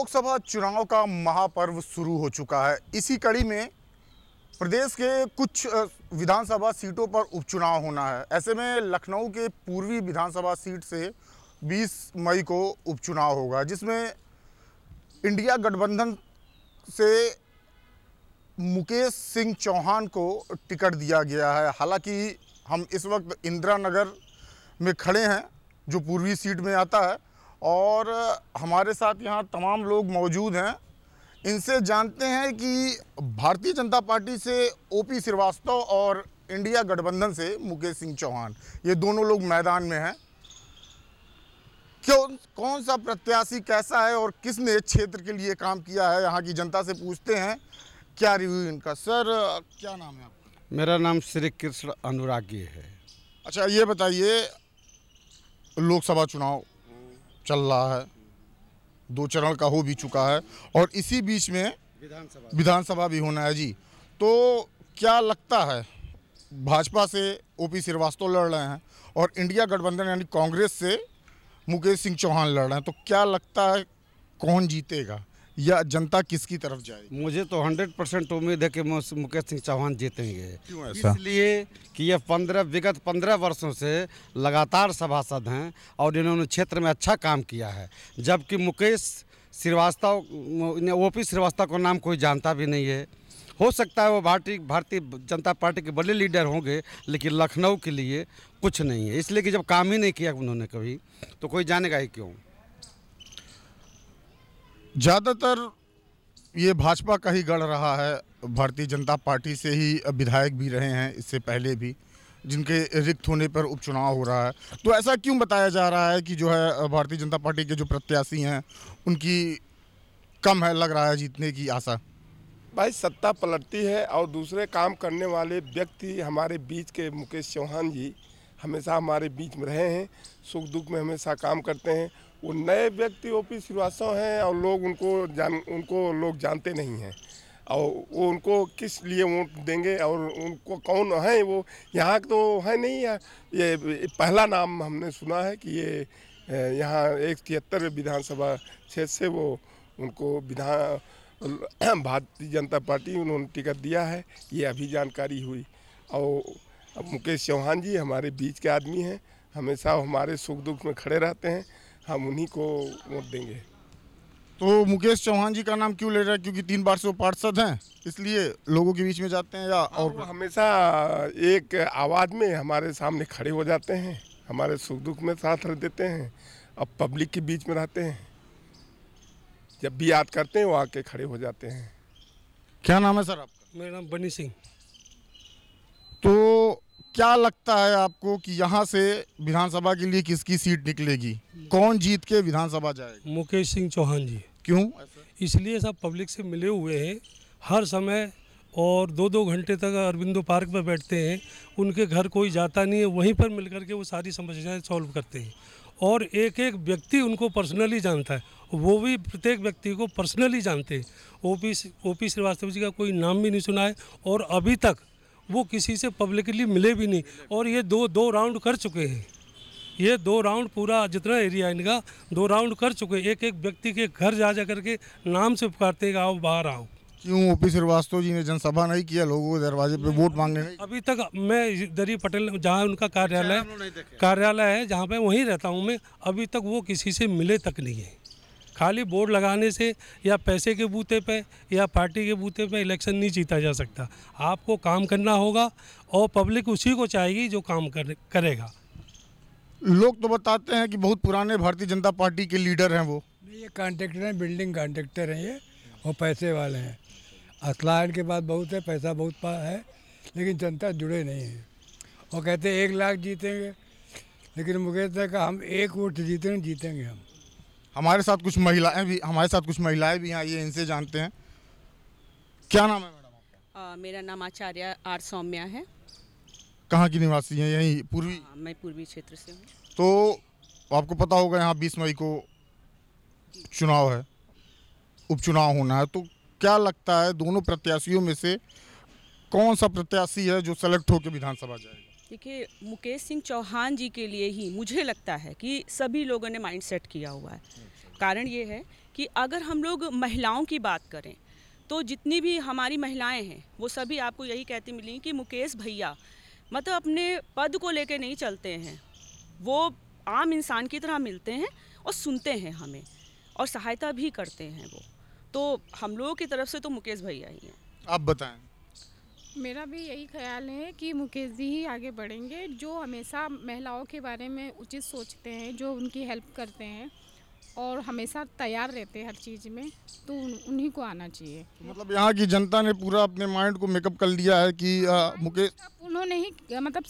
लोकसभा चुनाव का महापर्व शुरू हो चुका है। इसी कड़ी में प्रदेश के कुछ विधानसभा सीटों पर उपचुनाव होना है। ऐसे में लखनऊ के पूर्वी विधानसभा सीट से 20 मई को उपचुनाव होगा, जिसमें इंडिया गठबंधन से मुकेश सिंह चौहान को टिकट दिया गया है। हालांकि हम इस वक्त इंदिरा नगर में खड़े हैं, जो पूर्वी सीट में आता है, और हमारे साथ यहाँ तमाम लोग मौजूद हैं। इनसे जानते हैं कि भारतीय जनता पार्टी से ओपी श्रीवास्तव और इंडिया गठबंधन से मुकेश सिंह चौहान, ये दोनों लोग मैदान में हैं। कौन सा प्रत्याशी कैसा है और किसने क्षेत्र के लिए काम किया है, यहाँ की जनता से पूछते हैं क्या रिव्यू इनका। सर, क्या नाम है आपका? मेरा नाम श्री कृष्ण अनुरागी है। अच्छा, ये बताइए, लोकसभा चुनाव चल रहा है, 2 चरण का हो भी चुका है और इसी बीच में विधानसभा भी होना है जी। तो क्या लगता है, भाजपा से ओपी श्रीवास्तव लड़ रहे हैं और इंडिया गठबंधन यानी कांग्रेस से मुकेश सिंह चौहान लड़ रहे हैं, तो क्या लगता है कौन जीतेगा या जनता किसकी तरफ जाएगी? मुझे तो 100% उम्मीद है कि मुकेश सिंह चौहान जीतेंगे। क्यों ऐसा? इसलिए कि ये विगत 15 वर्षों से लगातार सभासद हैं और इन्होंने क्षेत्र में अच्छा काम किया है, जबकि मुकेश श्रीवास्तव, ओपी श्रीवास्तव का नाम कोई जानता भी नहीं है। हो सकता है वो भारतीय जनता पार्टी के बड़े लीडर होंगे, लेकिन लखनऊ के लिए कुछ नहीं है, इसलिए कि जब काम ही नहीं किया उन्होंने कभी, तो कोई जानेगा ही क्यों। ज़्यादातर ये भाजपा का ही गढ़ रहा है, भारतीय जनता पार्टी से ही विधायक भी रहे हैं इससे पहले भी, जिनके रिक्त होने पर उपचुनाव हो रहा है। तो ऐसा क्यों बताया जा रहा है कि जो है भारतीय जनता पार्टी के जो प्रत्याशी हैं उनकी कम है, लग रहा है जीतने की आशा? भाई, सत्ता पलटती है और दूसरे काम करने वाले व्यक्ति हमारे बीच के मुकेश चौहान जी हमेशा हमारे बीच में रहे हैं, सुख दुख में हमेशा काम करते हैं। वो नए व्यक्ति ओपी श्रीवास्तव हैं और लोग उनको लोग जानते नहीं हैं, और वो उनको किस लिए वोट देंगे और उनको कौन है, वो यहाँ तो है नहीं है। ये पहला नाम हमने सुना है कि ये यहाँ 173 विधानसभा क्षेत्र से वो उनको भारतीय जनता पार्टी उन्होंने टिकट दिया है, ये अभी जानकारी हुई। और मुकेश चौहान जी हमारे बीच के आदमी हैं, हमेशा हमारे सुख दुख में खड़े रहते हैं, हम उन्हीं को वोट देंगे। तो मुकेश चौहान जी का नाम क्यों ले रहे हैं? क्योंकि 3 बार से वो पार्षद हैं, इसलिए लोगों के बीच में जाते हैं, या और वो हमेशा एक आवाज़ में हमारे सामने खड़े हो जाते हैं, हमारे सुख दुख में साथ रह देते हैं, अब पब्लिक के बीच में रहते हैं, जब भी याद करते हैं वो आके खड़े हो जाते हैं। क्या नाम है सर आपका? मेरा नाम बनी सिंह। तो क्या लगता है आपको कि यहाँ से विधानसभा के लिए किसकी सीट निकलेगी, कौन जीत के विधानसभा जाएगा? मुकेश सिंह चौहान जी। क्यों? इसलिए सब पब्लिक से मिले हुए हैं हर समय, और 2-2 घंटे तक अरविंदो पार्क में बैठते हैं, उनके घर कोई जाता नहीं है, वहीं पर मिल करके वो सारी समस्याएं सॉल्व करते हैं, और एक एक व्यक्ति उनको पर्सनली जानता है, वो भी प्रत्येक व्यक्ति को पर्सनली जानते हैं। ओपी श्रीवास्तव जी का कोई नाम भी नहीं सुना है, और अभी तक वो किसी से पब्लिकली मिले भी नहीं, और ये दो राउंड कर चुके हैं। ये 2 राउंड, पूरा जितना एरिया है इनका 2 राउंड कर चुके हैं। एक एक व्यक्ति के घर जा करके नाम से पुकारते हैं, आओ बाहर आओ। क्यों ओपी श्रीवास्तव जी ने जनसभा नहीं किया, लोगों के दरवाजे पे वोट मांगने नहीं? अभी तक मैं दरी पटेल, जहाँ उनका कार्यालय है, जहाँ पे वहीं रहता हूँ मैं, अभी तक वो किसी से मिले तक नहीं है। खाली बोर्ड लगाने से या पैसे के बूते पे या पार्टी के बूते पे इलेक्शन नहीं जीता जा सकता। आपको काम करना होगा, और पब्लिक उसी को चाहेगी जो काम करेगा। लोग तो बताते हैं कि बहुत पुराने भारतीय जनता पार्टी के लीडर हैं वो। ये कॉन्ट्रैक्टर हैं, बिल्डिंग कॉन्ट्रैक्टर हैं ये, और पैसे वाले हैं। असला इनके पास बहुत है, पैसा बहुत है, लेकिन जनता जुड़े नहीं है। वो कहते हैं 1 लाख जीतेंगे, लेकिन मुकेश ने कहा हम 1 वोट जीतेंगे हम। हमारे साथ कुछ महिलाएं भी हैं, ये इनसे जानते हैं। क्या नाम है मैडम आपका? मेरा नाम आचार्य आर सौम्या है। कहाँ की निवासी हैं? यहीं पूर्वी? मैं पूर्वी क्षेत्र से हूँ। तो आपको पता होगा यहाँ 20 मई को चुनाव है, उपचुनाव होना है, तो क्या लगता है दोनों प्रत्याशियों में से कौन सा प्रत्याशी है जो सेलेक्ट होकर विधानसभा जाएगा? देखिए, मुकेश सिंह चौहान जी के लिए ही मुझे लगता है कि सभी लोगों ने माइंड सेट किया हुआ है कारण ये है कि अगर हम लोग महिलाओं की बात करें तो जितनी भी हमारी महिलाएं हैं वो सभी आपको यही कहती मिली कि मुकेश भैया मतलब अपने पद को लेके नहीं चलते हैं, वो आम इंसान की तरह मिलते हैं और सुनते हैं हमें और सहायता भी करते हैं वो। तो हम लोगों की तरफ से तो मुकेश भैया ही हैं। आप बताएं। मेरा भी यही ख्याल है कि मुकेश जी ही आगे बढ़ेंगे, जो हमेशा महिलाओं के बारे में उचित सोचते हैं, जो उनकी हेल्प करते हैं और हमेशा तैयार रहते हैं हर चीज़ में, तो उन्हीं को आना चाहिए। मतलब यहाँ की जनता ने पूरा अपने माइंड को मेकअप कर लिया है कि मुकेश, उन्होंने ही मतलब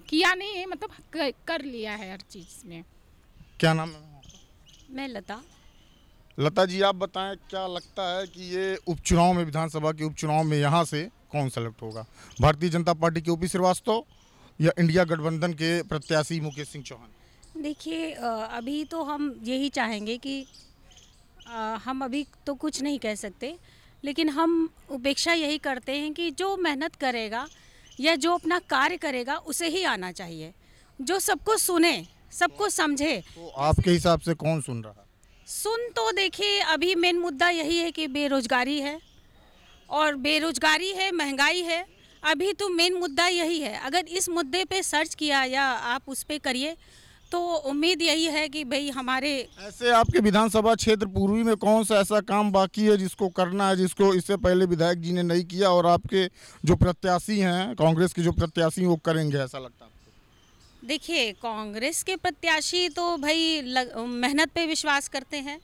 किया नहीं है, मतलब कर लिया है हर चीज़ में। क्या नाम है? मैं लता। लता जी, आप बताएं, क्या लगता है कि ये उपचुनाव में, विधानसभा के उपचुनाव में यहाँ से कौन सेलेक्ट होगा? भारतीय जनता पार्टी के ओपी श्रीवास्तव या इंडिया गठबंधन के प्रत्याशी मुकेश सिंह चौहान? देखिए, अभी तो हम यही चाहेंगे कि हम अभी तो कुछ नहीं कह सकते, लेकिन हम उपेक्षा यही करते हैं कि जो मेहनत करेगा या जो अपना कार्य करेगा उसे ही आना चाहिए, जो सबको सुने, सबको समझे। तो आपके हिसाब से कौन सुन रहा है? सुन तो देखिए, अभी मेन मुद्दा यही है कि बेरोजगारी है, और बेरोजगारी है, महंगाई है। अभी तो मेन मुद्दा यही है। अगर इस मुद्दे पे सर्च किया या आप उस पे करिए तो उम्मीद यही है कि भाई हमारे ऐसे आपके विधानसभा क्षेत्र पूर्वी में कौन सा ऐसा काम बाकी है जिसको करना है, जिसको इससे पहले विधायक जी ने नहीं किया और आपके जो प्रत्याशी हैं, कांग्रेस के जो प्रत्याशी, वो करेंगे, ऐसा लगता है आपको? देखिए, कांग्रेस के प्रत्याशी तो भाई मेहनत पे विश्वास करते हैं,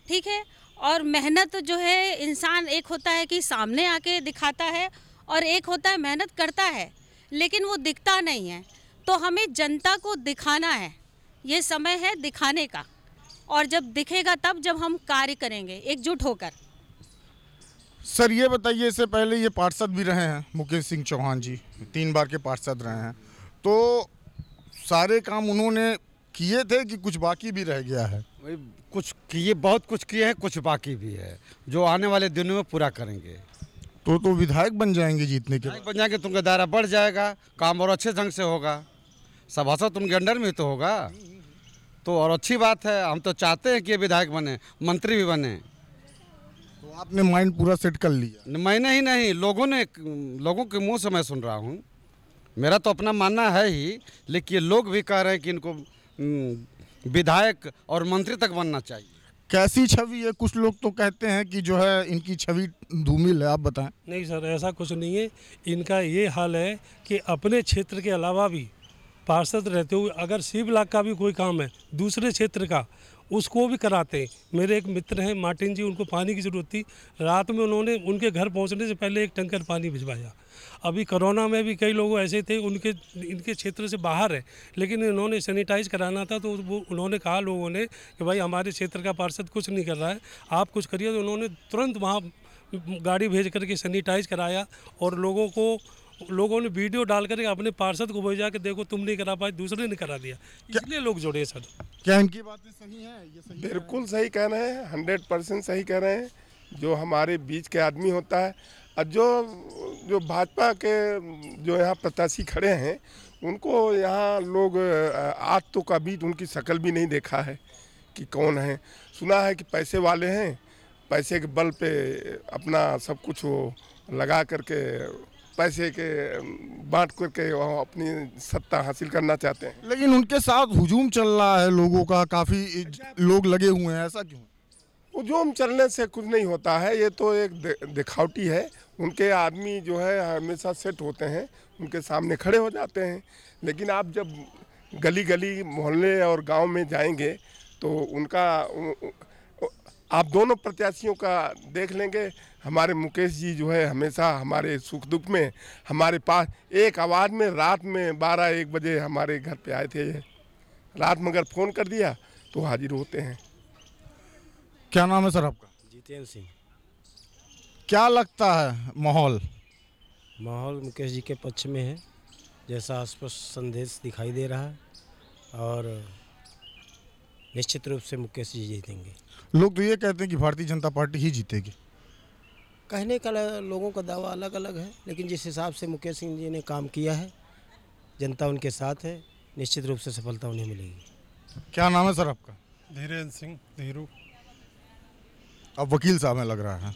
ठीक है। और मेहनत जो है, इंसान एक होता है कि सामने आके दिखाता है और एक होता है मेहनत करता है लेकिन वो दिखता नहीं है। तो हमें जनता को दिखाना है, ये समय है दिखाने का, और जब दिखेगा तब जब हम कार्य करेंगे एकजुट होकर। सर ये बताइए, इससे पहले ये पार्षद भी रहे हैं मुकेश सिंह चौहान जी, 3 बार के पार्षद रहे हैं, तो सारे काम उन्होंने किए थे कि कुछ बाकी भी रह गया है? वही कुछ किए, बहुत कुछ किए हैं, कुछ बाकी भी है जो आने वाले दिनों में पूरा करेंगे। तो विधायक बन जाएंगे जीतने के बाद? बन जाएंगे, तुमका दायरा बढ़ जाएगा, काम और अच्छे ढंग से होगा, सभासद उनके अंडर में तो होगा, तो और अच्छी बात है। हम तो चाहते हैं कि ये विधायक बने, मंत्री भी बने। तो आपने माइंड पूरा सेट कर लिया? मैंने ही नहीं, लोगों के मुंह से मैं सुन रहा हूँ। मेरा तो अपना मानना है ही, लेकिन ये लोग भी कह रहे हैं कि इनको विधायक और मंत्री तक बनना चाहिए। कैसी छवि है? कुछ लोग तो कहते हैं कि जो है इनकी छवि धूमिल है, आप बताएं। नहीं सर, ऐसा कुछ नहीं है। इनका ये हाल है कि अपने क्षेत्र के अलावा भी पार्षद रहते हुए अगर शिव लाख का भी कोई काम है दूसरे क्षेत्र का, उसको भी कराते हैं। मेरे एक मित्र हैं मार्टिन जी, उनको पानी की ज़रूरत थी, रात में उन्होंने उनके घर पहुंचने से पहले 1 टैंकर पानी भिजवाया। अभी कोरोना में भी कई लोग ऐसे थे, इनके क्षेत्र से बाहर है, लेकिन इन्होंने सैनिटाइज कराना था, तो वो उन्होंने कहा लोगों ने कि भाई हमारे क्षेत्र का पार्षद कुछ नहीं कर रहा है, आप कुछ करिए। तो उन्होंने तुरंत वहाँ गाड़ी भेज करके सैनिटाइज कराया और लोगों ने वीडियो डाल करके अपने पार्षद को भेजा कि देखो तुम नहीं करा पाए, दूसरे ने करा दिया, इसलिए लोग जुड़े सर। क्या इनकी बातें सही हैं? ये सही है? बिल्कुल सही कह रहे हैं, 100% सही कह रहे हैं। जो हमारे बीच के आदमी होता है, और जो भाजपा के जो यहाँ प्रत्याशी खड़े हैं, उनको यहाँ लोग आज तो कभी उनकी शक्ल भी नहीं देखा है कि कौन है। सुना है कि पैसे वाले हैं, पैसे के बल पे अपना सब कुछ वो लगा करके पैसे के बांट करके वो अपनी सत्ता हासिल करना चाहते हैं। लेकिन उनके साथ हुजूम चल रहा है लोगों का, काफ़ी लोग लगे हुए हैं, ऐसा क्यों? हुजूम चलने से कुछ नहीं होता है, ये तो एक दिखावटी है। उनके आदमी जो है हमेशा सेट होते हैं, उनके सामने खड़े हो जाते हैं। लेकिन आप जब गली गली मोहल्ले और गांव में जाएंगे तो आप दोनों प्रत्याशियों का देख लेंगे। हमारे मुकेश जी जो है हमेशा हमारे सुख दुख में हमारे पास एक आवाज़ में, रात में 12-1 बजे हमारे घर पे आए थे। रात में अगर फ़ोन कर दिया तो हाजिर होते हैं। क्या नाम है सर आपका? जितेंद्र सिंह। क्या लगता है माहौल मुकेश जी के पक्ष में है, जैसा स्पष्ट संदेश दिखाई दे रहा है, और निश्चित रूप से मुकेश जी जीतेंगे। लोग तो ये कहते हैं कि भारतीय जनता पार्टी ही जीतेगी। कहने का लोगों का दावा अलग अलग है, लेकिन जिस हिसाब से मुकेश सिंह जी ने काम किया है, जनता उनके साथ है, निश्चित रूप से सफलता उन्हें मिलेगी। क्या नाम है सर आपका? धीरेन्द्र सिंह धीरू। अब वकील साहब हैं लग रहा है।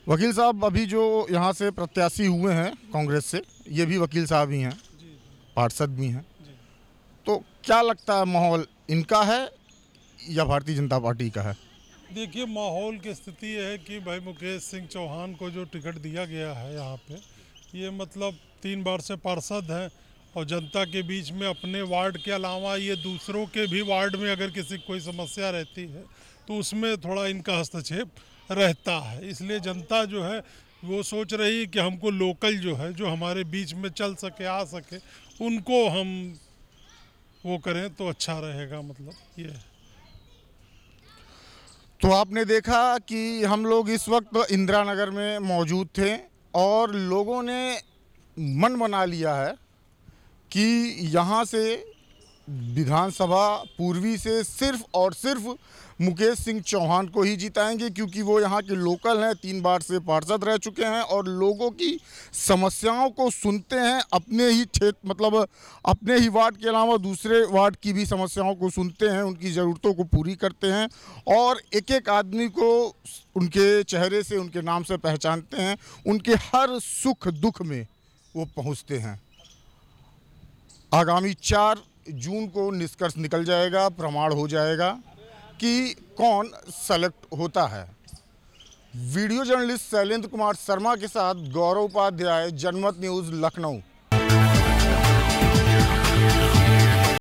वकील साहब, अभी जो यहाँ से प्रत्याशी हुए हैं कांग्रेस से, ये भी वकील साहब ही हैं, पार्षद भी हैं, तो क्या लगता है माहौल इनका है या भारतीय जनता पार्टी का है? देखिए, माहौल की स्थिति ये है कि भाई मुकेश सिंह चौहान को जो टिकट दिया गया है यहाँ पे, ये मतलब 3 बार से पार्षद हैं और जनता के बीच में अपने वार्ड के अलावा ये दूसरों के भी वार्ड में अगर किसी कोई समस्या रहती है तो उसमें थोड़ा इनका हस्तक्षेप रहता है। इसलिए जनता जो है वो सोच रही है कि हमको लोकल जो है, जो हमारे बीच में चल सके, आ सके, उनको हम वो करें तो अच्छा रहेगा, मतलब ये है। तो आपने देखा कि हम लोग इस वक्त इंदिरा नगर में मौजूद थे और लोगों ने मन बना लिया है कि यहाँ से विधानसभा पूर्वी से सिर्फ और सिर्फ मुकेश सिंह चौहान को ही जिताएंगे, क्योंकि वो यहाँ के लोकल हैं, 3 बार से पार्षद रह चुके हैं और लोगों की समस्याओं को सुनते हैं। अपने ही क्षेत्र, मतलब अपने ही वार्ड के अलावा दूसरे वार्ड की भी समस्याओं को सुनते हैं, उनकी ज़रूरतों को पूरी करते हैं और एक एक आदमी को उनके चेहरे से, उनके नाम से पहचानते हैं, उनके हर सुख दुख में वो पहुँचते हैं। आगामी 4 जून को निष्कर्ष निकल जाएगा, प्रमाण हो जाएगा कि कौन सेलेक्ट होता है। वीडियो जर्नलिस्ट शैलेंद्र कुमार शर्मा के साथ गौरव उपाध्याय, जनमत न्यूज़, लखनऊ।